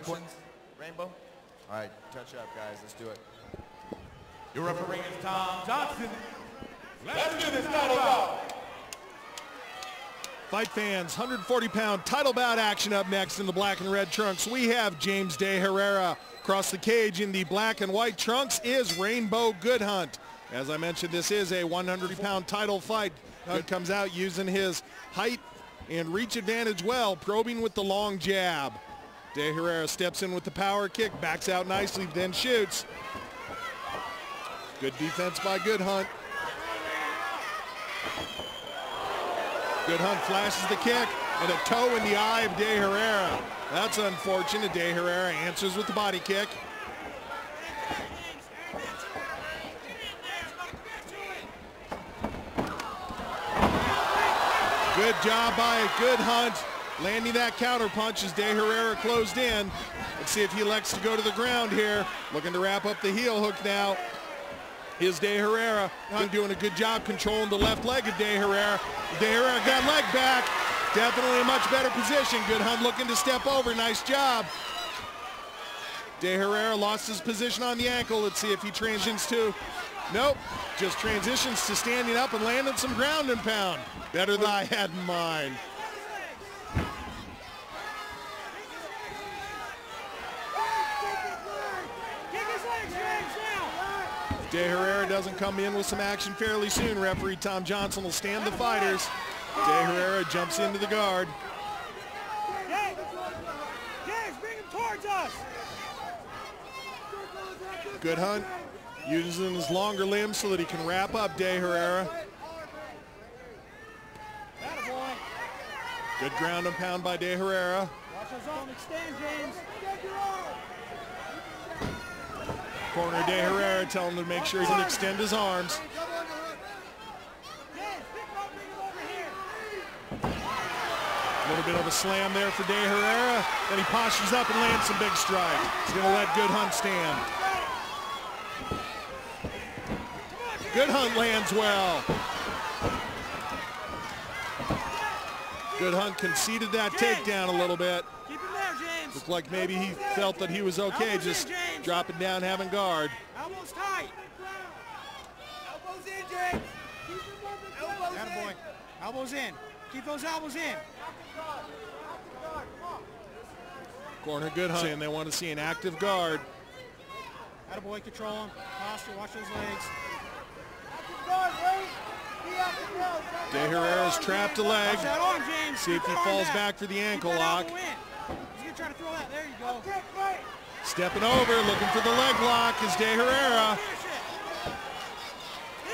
questions, Rainbow? All right, touch up, guys. Let's do it. Your referee is Tom Johnson. Let's do this title bout. Fight fans, 140-pound title bout action up next in the black and red trunks. We have James Deherrera. Across the cage in the black and white trunks is Rainbow Goodhunt. As I mentioned, this is a 100-pound title fight. Good comes out using his height and reach advantage well, probing with the long jab. Deherrera steps in with the power kick, backs out nicely, then shoots. Good defense by Goodhunt. Goodhunt flashes the kick and a toe in the eye of Deherrera. That's unfortunate. Deherrera answers with the body kick. Good job by Goodhunt landing that counter punch as Deherrera closed in. Let's see if he elects to go to the ground here. Looking to wrap up the heel hook now. Is Deherrera doing a good job controlling the left leg of Deherrera. Deherrera got leg back. Definitely a much better position. Goodhunt looking to step over. Nice job. Deherrera lost his position on the ankle. Let's see if he transitions to. Nope. Just transitions to standing up and landing some ground and pound. Better than I had in mind. Deherrera doesn't come in with some action fairly soon. Referee Tom Johnson will stand the fighters. Deherrera jumps into the guard. Bring him towards us. Goodhunt using his longer limbs so that he can wrap up Deherrera. Good ground and pound by Deherrera. Watch our zone extend, James. Corner Deherrera telling him to make sure he can extend his arms. A little bit of a slam there for Deherrera. Then he postures up and lands some big strike. He's going to let Goodhunt stand. Goodhunt lands well. Goodhunt conceded that takedown a little bit. Keep him there, James. Looked like maybe he felt that he was okay just dropping down, having guard. Elbows tight. Elbows in, James. Elbows in. Elbows in. Keep those elbows in. Corner Goodhunt saying they want to see an active guard. Attaboy, control him. Posture, watch those legs. Deherrera's trapped a leg. Watch that arm, James. See if he falls back for the ankle lock. He's going to try to throw that. There you go. Stepping over, looking for the leg lock is Deherrera.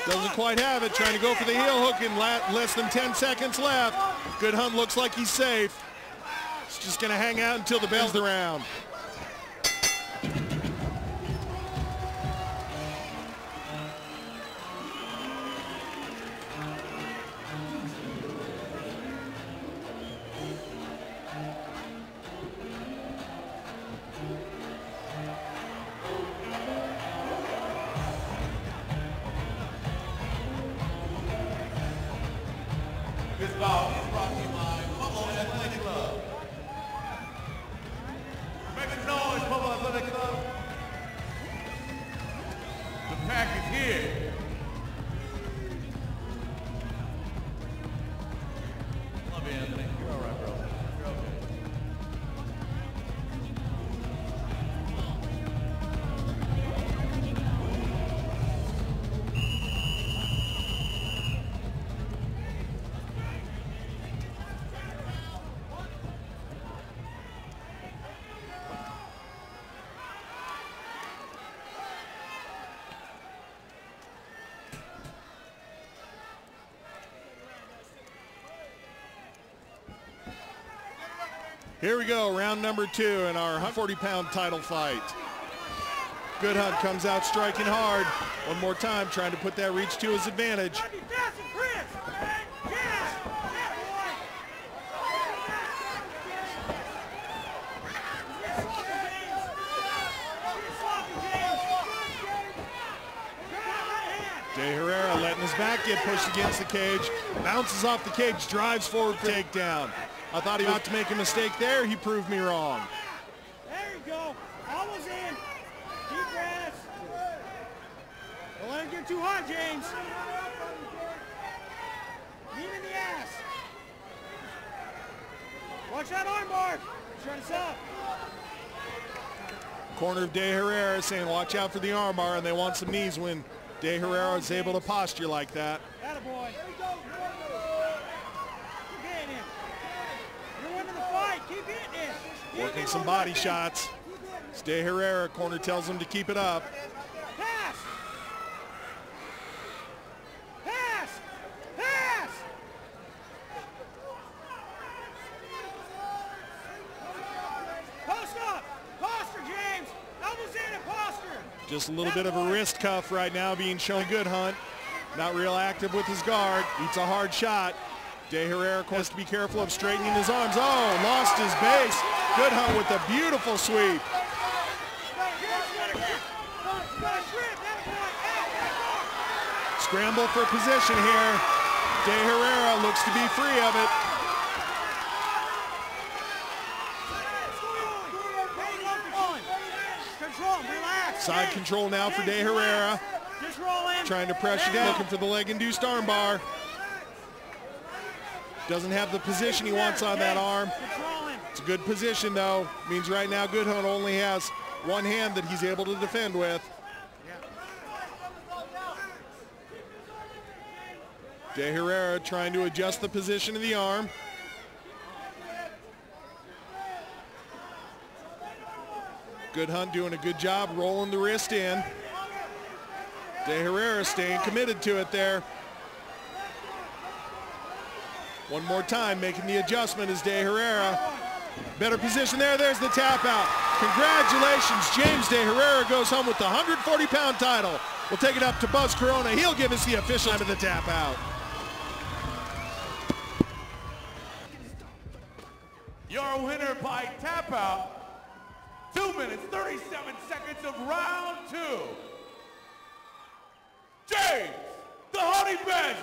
Doesn't quite have it, trying to go for the heel hook in less than 10 seconds left. Goodhunt looks like he's safe. He's just going to hang out until the bell's the round. This bout is brought to you by Bubble Athletic Club. Make a noise, Bubble Athletic Club. The pack is here. Love you, Anthony. You're all right, bro. You're okay. Here we go, round number 2 in our 140-pound title fight. Goodhunt comes out striking hard. One more time, trying to put that reach to his advantage. Deherrera letting his back get pushed against the cage, bounces off the cage, drives forward for takedown. I thought he was about to make a mistake there. He proved me wrong. There you go. Don't get too hot, James. Knee in the ass. Watch that arm bar. Turn us up. Corner of Deherrera saying watch out for the armbar, and they want some knees when Deherrera is able to posture like that. Attaboy. Keep hitting him. You're winning the fight. Keep hitting him. Working some body shots. It's Deherrera. Corner tells him to keep it up. Pass. Pass. Pass. Post up. Posture, James. Elbows in and posture. Just a little bit of a wrist cuff right now being shown. Goodhunt. Not real active with his guard. Eats a hard shot. Deherrera has to be careful of straightening his arms. Oh, lost his base. Goodhunt with a beautiful sweep. Scramble for position here. Deherrera looks to be free of it. Side control now for Deherrera. Just roll in. Trying to pressure down, looking for the leg-induced armbar. Doesn't have the position he wants on that arm. It's a good position though. Means right now Goodhunt only has one hand that he's able to defend with. Deherrera trying to adjust the position of the arm. Goodhunt doing a good job rolling the wrist in. Deherrera staying committed to it there. One more time making the adjustment is Deherrera. Better position there. There's the tap out. Congratulations, James Deherrera goes home with the 140-pound title. We'll take it up to Buzz Corona. He'll give us the official time of the tap out. Your winner by tap out. 2 minutes, 37 seconds of round 2. James, the Honey Badger,